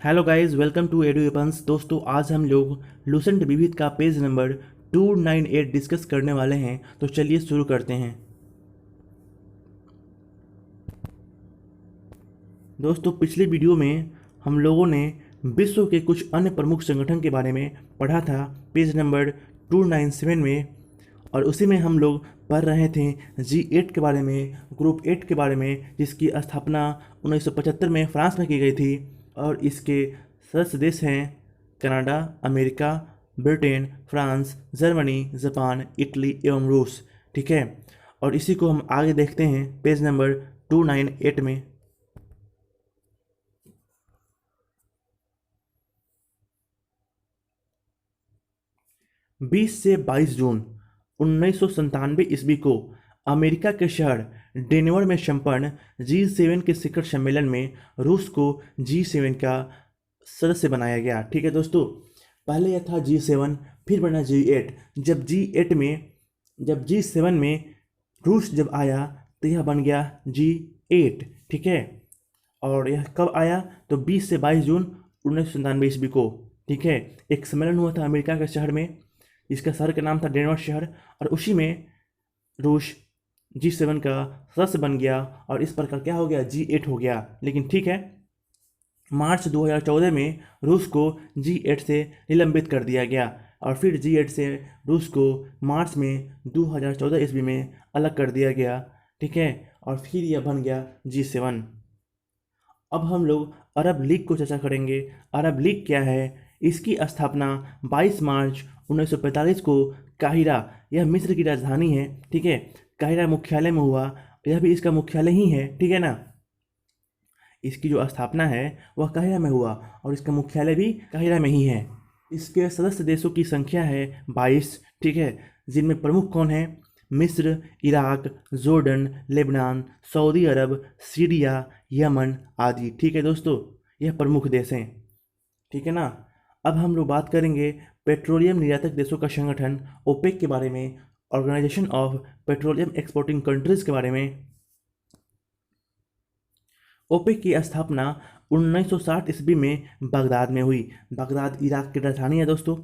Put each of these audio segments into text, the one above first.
Hello guys, welcome to edu weapons. दोस्तों, आज हम लोग लूसेंट विविध का पेज नंबर 298 डिस्कस करने वाले हैं। तो चलिए शुरू करते हैं। दोस्तों, पिछली वीडियो में हम लोगों ने विश्व के कुछ अन्य प्रमुख संगठन के बारे में पढ़ा था, पेज नंबर 297 में। और उसी में हम लोग पढ़ रहे थे G8 के बारे में, ग्रुप 8 के बारे में, जिसकी स्थापना 1975 में फ्रांस में की गई थी। और इसके सदस्य देश हैं Canada, America, Britain, France, Germany, Japan, Italy एवं रूस। ठीक है, और इसी को हम आगे देखते हैं पेज नंबर 298 में। 20 से 22 जून 1997 ईस्वी को अमेरिका के शहर डेनवर में संपन्न G7 के शिखर सम्मेलन में रूस को G7 का सदस्य बनाया गया। ठीक है दोस्तों, पहले यह था G7, फिर बना G8। जब G7 में रूस जब आया तो यह बन गया G8। ठीक है, और यह कब आया तो 20 से 22 जून 1997 ईस्वी को। ठीक है, एक सम्मेलन हुआ था अमेरिका के शहर में, इसका शहर का नाम था डेनवर शहर, और उसी में रूस G7 का सदस्य बन गया और इस प्रकार क्या हो गया, G8 हो गया। लेकिन ठीक है, मार्च 2014 में रूस को G8 से निलंबित कर दिया गया और फिर G8 से रूस को मार्च में 2014 ईस्वी में अलग कर दिया गया। ठीक है, और फिर यह बन गया G7। अब हम लोग अरब लीग को चर्चा करेंगे। अरब लीग क्या है? इसकी स्थापना 22 मार्च 1945 को काहिरा, यह मिस्र की राजधानी है। ठीक है, काहिरा मुख्यालय में हुआ, यह भी इसका मुख्यालय ही है। ठीक है ना, इसकी जो स्थापना है वह काहिरा में हुआ और इसका मुख्यालय भी काहिरा में ही है। इसके सदस्य देशों की संख्या है 22। ठीक है, जिनमें प्रमुख कौन है? मिस्र, इराक, जॉर्डन, लेबनान, सऊदी अरब, सीरिया, यमन आदि। ठीक है दोस्तों, यह प्रमुख देश हैं। ठीक है ना, अब हम लोग बात करेंगे पेट्रोलियम निर्यातक देशों का संगठन ओपेक के बारे में, organisation of petroleum exporting countries के बारे में। ओपेक की स्थापना 1960 ईस्वी में बगदाद में हुई। बगदाद इराक की राजधानी है दोस्तों।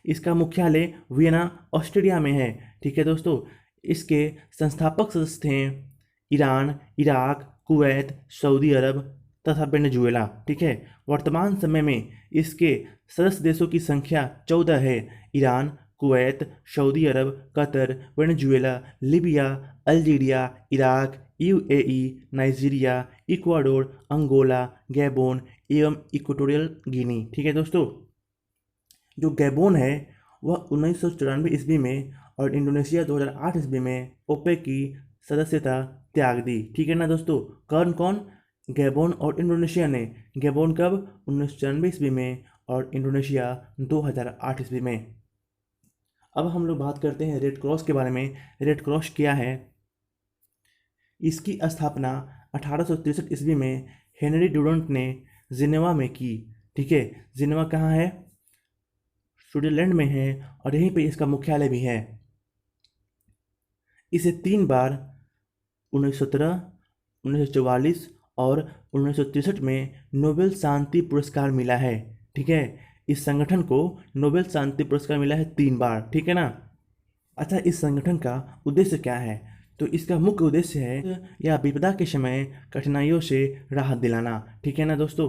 इसका मुख्यालय वियना ऑस्ट्रिया में है। ठीक है दोस्तों, इसके संस्थापक सदस्य थे ईरान, इराक, कुवैत, सऊदी अरब तथा वेनेजुएला। ठीक है, वर्तमान समय में इसके सदस्य देशों की संख्या 14 है। ईरान, कुवैत, सऊदी अरब, Qatar, Venezuela, Libya, Algeria, Iraq, UAE, Nigeria, Ecuador, Angola, Gabon एवं इक्वेटोरियल गिनी। ठीक है दोस्तों, जो गैबोन है वह 1994 ईस्वी में और इंडोनेशिया 2008 ईस्वी में ओपेक की सदस्यता त्याग दी। ठीक है ना दोस्तों, कौन कौन? गैबोन और इंडोनेशिया ने। गैबोन कब? 1994 ईस्वी में और इंडोनेशिया 2008 ईस्वी में। अब हम लोग बात करते हैं रेड क्रॉस के बारे में। रेड क्रॉस क्या है? इसकी स्थापना 1863 ईस्वी में हेनरी डुरंट ने जिनेवा में की। ठीक है, जिनेवा कहाँ है? स्विट्जरलैंड में है और यहीं पे इसका मुख्यालय भी है। इसे 3 बार 1917, 1944 और 1963 में नोबेल शांति पुरस्कार मिला है। ठीक है, इस संगठन को नोबेल शांति पुरस्कार मिला है 3 बार। ठीक है ना। अच्छा, इस संगठन का उद्देश्य क्या है? तो इसका मुख्य उद्देश्य है यह विपदा के समय कठिनाइयों से राहत दिलाना। ठीक है ना दोस्तों,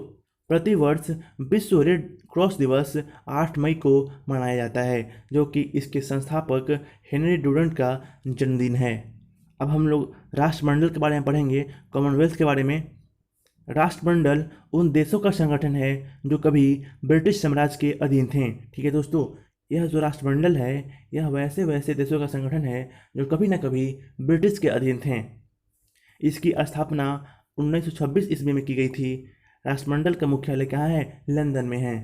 प्रति वर्ष विश्व रेड क्रॉस दिवस 8 मई को मनाया जाता है, जो कि इसके संस्थापक हेनरी डुरंट का जन्मदिन है। अब हम लोग राष्ट्रमंडल के बारे में पढ़ेंगे, कॉमनवेल्थ के बारे में। राष्ट्रमंडल उन देशों का संगठन है जो कभी ब्रिटिश साम्राज्य के अधीन थे। ठीक है दोस्तों, यह जो राष्ट्रमंडल है यह वैसे वैसे देशों का संगठन है जो कभी ना कभी ब्रिटिश के अधीन थे। इसकी स्थापना 1926 ईस्वी में की गई थी। राष्ट्रमंडल का मुख्यालय कहाँ है? लंदन में है।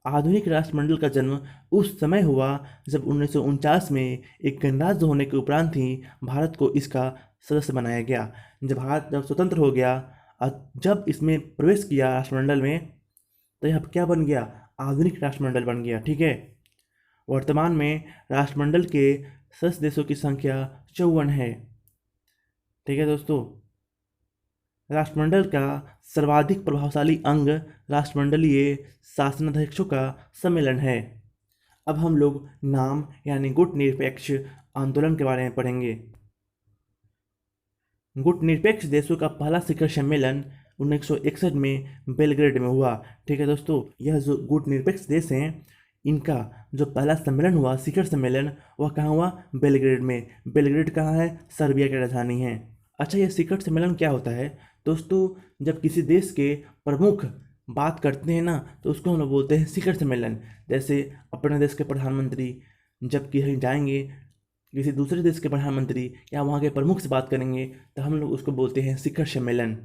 आधुनिक राष्ट्रमंडल का जन्म उस समय हुआ जब 1949 में एक गणराज्य होने के उपरांत ही भारत को इसका सदस्य बनाया गया। जब भारत स्वतंत्र हो गया और जब इसमें प्रवेश किया राष्ट्रमंडल में, तो यह क्या बन गया? आधुनिक राष्ट्रमंडल बन गया। ठीक है, वर्तमान में राष्ट्रमंडल के सदस्य देशों की संख्या 54 है। ठीक है दोस्तों, राष्ट्रमंडल का सर्वाधिक प्रभावशाली अंग राष्ट्रमंडलीय शासनाध्यक्षों का सम्मेलन है। अब हम लोग नाम यानी गुटनिरपेक्ष आंदोलन के बारे में पढ़ेंगे। गुटनिरपेक्ष देशों का पहला शिखर सम्मेलन 1961 में बेलग्रेड में हुआ। ठीक है दोस्तों, यह जो गुटनिरपेक्ष देश हैं इनका जो पहला सम्मेलन हुआ, शिखर सम्मेलन, वह कहाँ हुआ? बेलग्रेड में। बेलग्रेड कहाँ है? सर्बिया की राजधानी है। अच्छा, यह शिखर सम्मेलन क्या होता है दोस्तों? जब किसी देश के प्रमुख बात करते हैं ना, तो उसको हम लोग बोलते हैं शिखर सम्मेलन। जैसे अपने देश के प्रधानमंत्री जब कहीं जाएंगे, किसी दूसरे देश के प्रधानमंत्री या वहाँ के प्रमुख से बात करेंगे, तो हम लोग उसको बोलते हैं शिखर सम्मेलन।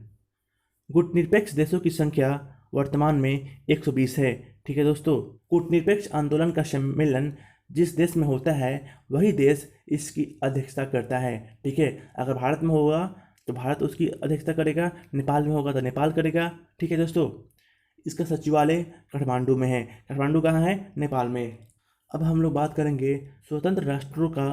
गुटनिरपेक्ष देशों की संख्या वर्तमान में 120 है। ठीक है दोस्तों, गुटनिरपेक्ष आंदोलन का सम्मेलन जिस देश में होता है वही देश इसकी अध्यक्षता करता है। ठीक है, अगर भारत में होगा तो भारत उसकी अध्यक्षता करेगा, नेपाल में होगा तो नेपाल करेगा। ठीक है दोस्तों, इसका सचिवालय काठमांडू में है। काठमांडू कहाँ है? नेपाल में। अब हम लोग बात करेंगे स्वतंत्र राष्ट्रों का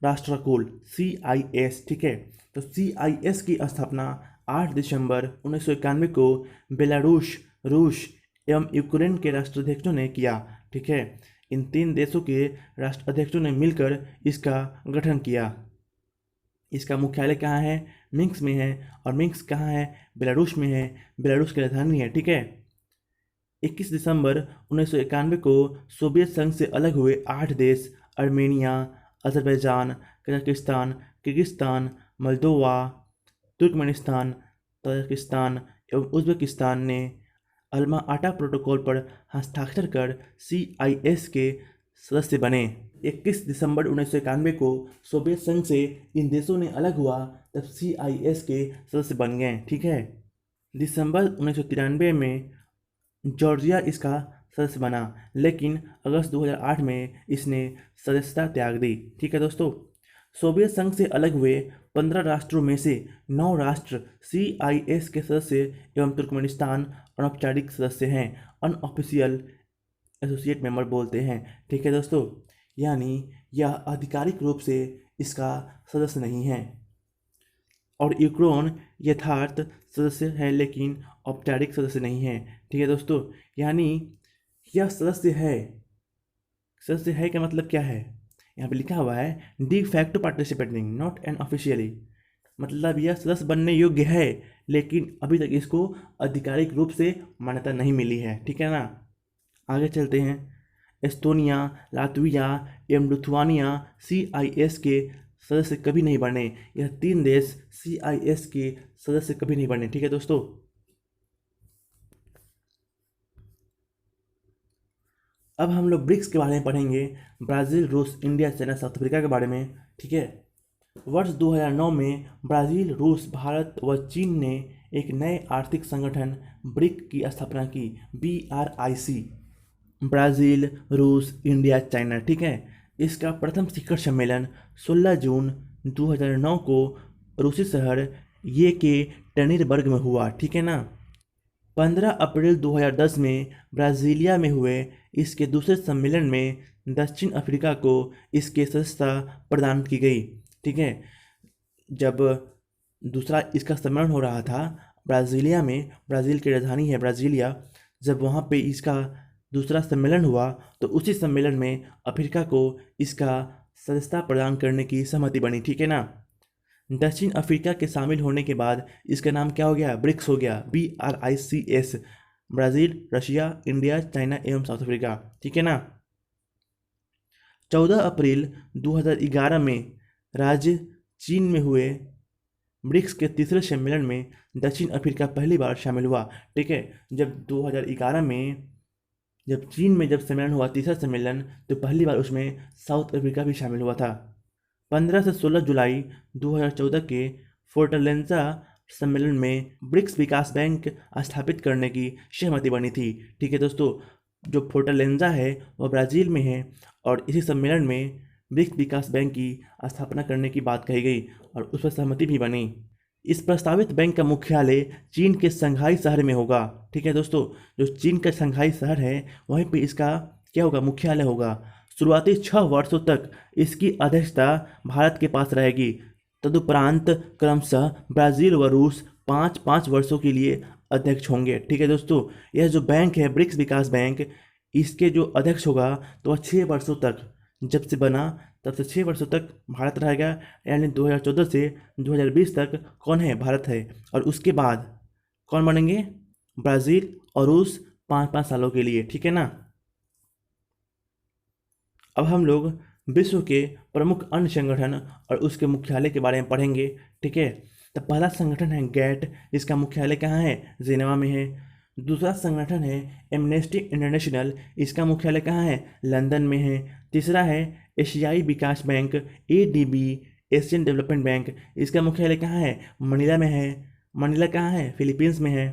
राष्ट्रकुल CIS। ठीक है, तो CIS की स्थापना 8 दिसंबर 1991 को बेलारूस, रूस एवं यूक्रेन के राष्ट्राध्यक्षों ने किया। ठीक है, इन 3 देशों के राष्ट्राध्यक्षों ने मिलकर इसका गठन किया। इसका मुख्यालय कहाँ है? मिन्स्क में है। और मिन्स्क कहाँ है? बेलारूस में है। बेलारूस की राजधानी है। ठीक है, 21 दिसंबर 1991 को सोवियत संघ से अलग हुए 8 देश Armenia, Azerbaijan, Kazakhstan, Kyrgyzstan, Moldova, Turkmenistan, Tajikistan एवं उज़्बेकिस्तान ने अल्मा आटा प्रोटोकॉल पर हस्ताक्षर कर CIS के सदस्य बने। 21 दिसंबर 1991 को सोवियत संघ से इन देशों ने अलग हुआ, तब CIS के सदस्य बन गए। ठीक है, दिसंबर 1993 में जॉर्जिया इसका सदस्य बना, लेकिन अगस्त 2008 में इसने सदस्यता त्याग दी। ठीक है दोस्तों, सोवियत संघ से अलग हुए 15 राष्ट्रों में से 9 राष्ट्र CIS के सदस्य एवं तुर्कमेनिस्तान अनौपचारिक सदस्य हैं, अनऑफिशियल एसोसिएट मेंबर बोलते हैं। ठीक है दोस्तों, यानी यह आधिकारिक रूप से इसका सदस्य नहीं है। और यूक्रेन यथार्थ सदस्य है लेकिन औपचारिक सदस्य नहीं है। ठीक है दोस्तों, यानी यह सदस्य है। सदस्य है का मतलब क्या है? यहाँ पे लिखा हुआ है de facto participating not an officially, मतलब यह सदस्य बनने योग्य है लेकिन अभी तक इसको आधिकारिक रूप से मान्यता नहीं मिली है। ठीक है ना, आगे चलते हैं। एस्तोनिया, लातविया एवं लिथुआनिया CIS के सदस्य कभी नहीं बने। यह 3 देश CIS के सदस्य कभी नहीं बने। ठीक है दोस्तों, अब हम लोग ब्रिक्स के बारे में पढ़ेंगे। ब्राज़ील, रूस, इंडिया, चाइना, साउथ अफ्रीका के बारे में। ठीक है, वर्ष 2009 में ब्राज़ील, रूस, भारत व चीन ने एक नए आर्थिक संगठन ब्रिक की स्थापना की, BRIC। ब्राज़ील, रूस, इंडिया, चाइना। ठीक है, इसका प्रथम शिखर सम्मेलन 16 जून 2009 को रूसी शहर ये के टनीरबर्ग में हुआ। ठीक है ना, 15 अप्रैल 2010 में ब्राज़ीलिया में हुए इसके दूसरे सम्मेलन में दक्षिण अफ्रीका को इसके सदस्यता प्रदान की गई। ठीक है, जब दूसरा इसका सम्मेलन हो रहा था ब्राज़ीलिया में, ब्राज़ील की राजधानी है ब्राज़ीलिया, जब वहाँ पे इसका दूसरा सम्मेलन हुआ तो उसी सम्मेलन में अफ्रीका को इसका सदस्यता प्रदान करने की सहमति बनी। ठीक है ना, दक्षिण अफ्रीका के शामिल होने के बाद इसका नाम क्या हो गया? ब्रिक्स हो गया, BRICS। Brazil, Russia, India, China एवं साउथ अफ्रीका। ठीक है ना, 14 अप्रैल 2011 में राज्य चीन में हुए ब्रिक्स के तीसरे सम्मेलन में दक्षिण अफ्रीका पहली बार शामिल हुआ। ठीक है, जब 2011 में जब चीन में जब सम्मेलन हुआ तीसरा सम्मेलन, तो पहली बार उसमें साउथ अफ्रीका भी शामिल हुआ था। 15 से 16 जुलाई 2014 के फोर्टलेंजा सम्मेलन में ब्रिक्स विकास बैंक स्थापित करने की सहमति बनी थी। ठीक है दोस्तों, जो फोर्टलेंजा है वह ब्राज़ील में है और इसी सम्मेलन में ब्रिक्स विकास बैंक की स्थापना करने की बात कही गई और उस पर सहमति भी बनी। इस प्रस्तावित बैंक का मुख्यालय चीन के शंघाई शहर में होगा। ठीक है दोस्तों, जो चीन का शंघाई शहर है वहीं पे इसका क्या होगा? मुख्यालय होगा। शुरुआती 6 वर्षों तक इसकी अध्यक्षता भारत के पास रहेगी। तदुपरांत क्रमशः ब्राज़ील व रूस पाँच पाँच वर्षों के लिए अध्यक्ष होंगे। ठीक है दोस्तों, यह जो बैंक है ब्रिक्स विकास बैंक, इसके जो अध्यक्ष होगा तो वह 6 वर्षों तक, जब से बना तब से 6 वर्षों तक भारत रहेगा, यानी 2014 से 2020 तक कौन है, भारत है। और उसके बाद कौन बनेंगे, ब्राज़ील और रूस, 5-5 सालों के लिए। ठीक है ना। अब हम लोग विश्व के प्रमुख अन्य संगठन और उसके मुख्यालय के बारे में पढ़ेंगे। ठीक है, तो पहला संगठन है गैट, जिसका मुख्यालय कहाँ है, जिनेवा में है। दूसरा संगठन है एमनेस्टी इंटरनेशनल, इसका मुख्यालय कहाँ है, लंदन में है। तीसरा है एशियाई विकास bank, ADB, Asian Development Bank, इसका मुख्यालय कहाँ है, मनीला में है। मनीला कहाँ है, फिलीपींस में है।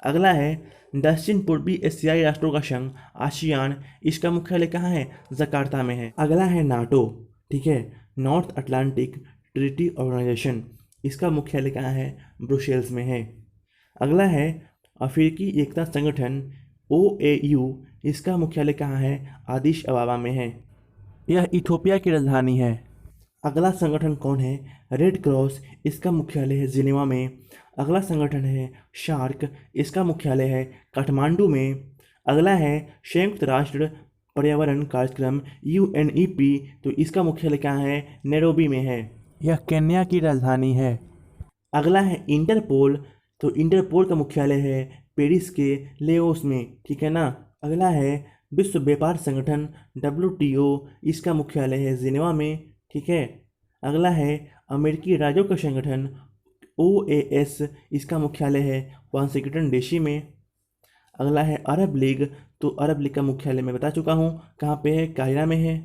अगला है दक्षिण पूर्वी एशियाई राष्ट्रों का संघ, आसियान, इसका मुख्यालय कहाँ है, जकार्ता में है। अगला है नाटो। ठीक है, नॉर्थ अटलांटिक ट्रीटी ऑर्गेनाइजेशन, इसका मुख्यालय कहाँ है, ब्रुसेल्स में है। अगला है अफ्रीकी एकता संगठन, OAU, इसका मुख्यालय कहाँ है, आदिश अबाबा में है। यह इथोपिया की राजधानी है। अगला संगठन कौन है, रेड क्रॉस, इसका मुख्यालय है जिनेवा में। अगला संगठन है शार्क, इसका मुख्यालय है काठमांडू में। अगला है संयुक्त राष्ट्र पर्यावरण कार्यक्रम, UNEP, तो इसका मुख्यालय कहाँ है, नैरोबी में है। यह केन्या की राजधानी है। अगला है इंटरपोल, तो इंटरपोल का मुख्यालय है पेरिस के लेओस में। ठीक है ना। अगला है विश्व व्यापार संगठन, WTO, इसका मुख्यालय है जिनेवा में। ठीक है। अगला है अमेरिकी राज्यों का संगठन, OAS, इसका मुख्यालय है वाशिंगटन DC में। अगला है अरब लीग, तो अरब लीग का मुख्यालय मैं बता चुका हूँ कहाँ पे है, काहिरा में है।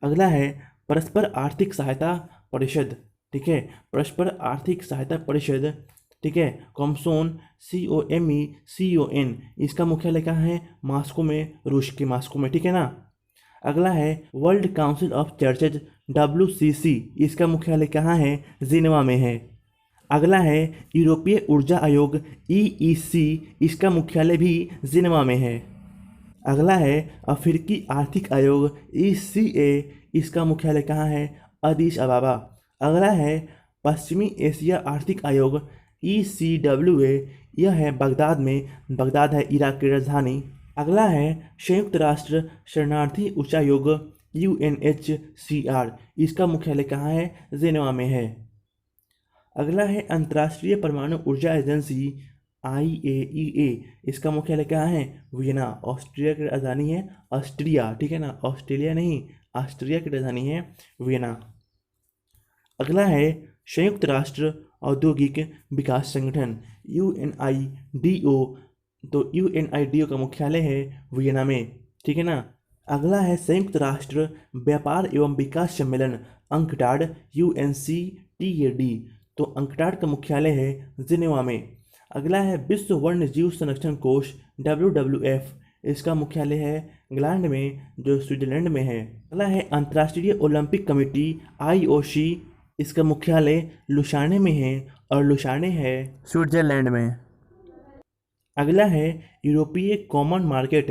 अगला है परस्पर आर्थिक सहायता परिषद। ठीक है, परस्पर आर्थिक सहायता परिषद, ठीक है, कॉमसोन, COMECON, इसका मुख्यालय कहाँ है, मास्को में, रूस के मास्को में। ठीक है ना। अगला है world council of churches, WCC, इसका मुख्यालय कहाँ है, जिनेवा में है। अगला है यूरोपीय ऊर्जा आयोग, EEC, इसका मुख्यालय भी जिनेवा में है। अगला है अफ्रीकी आर्थिक आयोग, ECA, इसका मुख्यालय कहाँ है, अदीस अबाबा। अगला है पश्चिमी एशिया आर्थिक आयोग, ECWA, यह है बगदाद में, बगदाद है इराक की राजधानी। अगला है संयुक्त राष्ट्र शरणार्थी उच्चायोग, UNHCR, इसका मुख्यालय कहाँ है, जिनेवा में है। अगला है अंतर्राष्ट्रीय परमाणु ऊर्जा एजेंसी, IAEA, इसका मुख्यालय कहाँ है, वियना, ऑस्ट्रिया की राजधानी है, ऑस्ट्रिया। ठीक है ना, ऑस्ट्रेलिया नहीं, ऑस्ट्रिया की राजधानी है वियना। अगला है संयुक्त राष्ट्र औद्योगिक विकास संगठन, UNIDO, तो UNIDO का मुख्यालय है वियना में। ठीक है ना। अगला है संयुक्त राष्ट्र व्यापार एवं विकास सम्मेलन, अंकटाड, UNCTAD, तो अंकटाड का मुख्यालय है जिनेवा में। अगला है विश्व वन्य जीव संरक्षण कोष, WWF, इसका मुख्यालय है इंग्लैंड में, जो स्विट्जरलैंड में है। अगला है अंतर्राष्ट्रीय ओलंपिक कमेटी, IOC, इसका मुख्यालय लुसाने में है, और लुसाने है स्विट्जरलैंड में। अगला है यूरोपीय कॉमन मार्केट,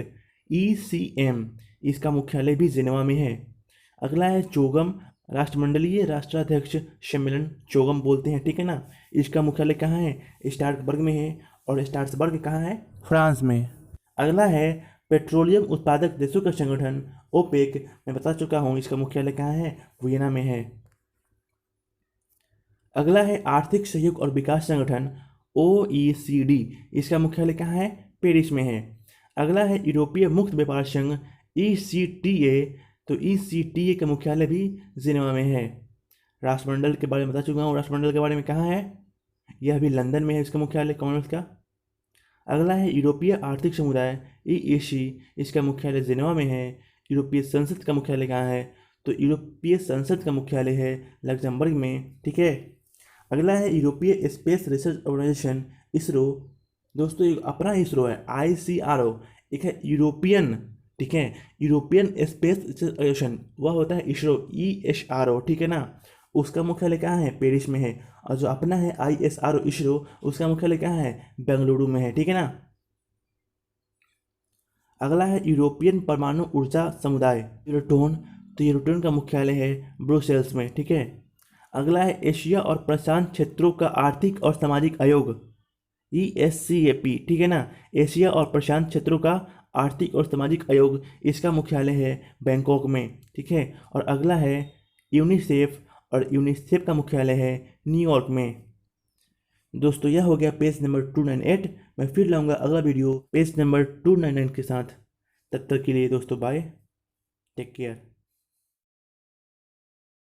ECM, इसका मुख्यालय भी जिनेवा में है। अगला है चोगम, राष्ट्रमंडलीय राष्ट्राध्यक्ष सम्मेलन, चोगम बोलते हैं। ठीक है ना। इसका मुख्यालय कहाँ है, स्ट्रासबर्ग में है, और स्ट्रासबर्ग कहाँ है, फ्रांस में। अगला है पेट्रोलियम उत्पादक देशों का संगठन, OPEC, मैं बता चुका हूँ, इसका मुख्यालय कहाँ है, वियना में है। अगला है आर्थिक सहयोग और विकास संगठन, OECD, इसका मुख्यालय कहाँ है, पेरिस में है। अगला है यूरोपीय मुक्त व्यापार संघ, ECTA, तो ECTA का मुख्यालय भी जिनेवा में है। राष्ट्रमंडल के बारे में बता चुका हूँ, राष्ट्रमंडल के बारे में कहाँ है, यह भी लंदन में है, इसका मुख्यालय कॉमनवेल्थ का। अगला है यूरोपीय आर्थिक समुदाय, EEC, इसका मुख्यालय जिनेवा में है। यूरोपीय संसद का मुख्यालय कहाँ है, तो यूरोपीय संसद का मुख्यालय है लग्जमबर्ग में। ठीक है। अगला है यूरोपीय स्पेस रिसर्च ऑर्गेनाइजेशन, ISRO, दोस्तों एक अपना ISRO है, ICRO, एक है यूरोपियन, ठीक है, यूरोपियन स्पेस रिसर्च ऑर्गेनाइजेशन, वह होता है ISRO, ESRO। ठीक है ना। उसका मुख्यालय कहाँ है, पेरिस में है। और जो अपना है ISRO, उसका मुख्यालय कहाँ है, बेंगलुरु में है। ठीक है ना। अगला है यूरोपियन परमाणु ऊर्जा समुदाय, यूरोटोन, तो यूरोटोन का मुख्यालय है ब्रुसेल्स में। ठीक है। अगला है एशिया और प्रशांत क्षेत्रों का आर्थिक और सामाजिक आयोग, ESCAP, ठीक है ना, एशिया और प्रशांत क्षेत्रों का आर्थिक और सामाजिक आयोग, इसका मुख्यालय है बैंकॉक में, ठीक है। और अगला है यूनिसेफ, और यूनिसेफ का मुख्यालय है न्यूयॉर्क में। दोस्तों यह हो गया पेज नंबर 298। मैं फिर लाऊंगा अगला वीडियो पेज नंबर 299 के साथ। तब तक के लिए दोस्तों बाय, टेक केयर।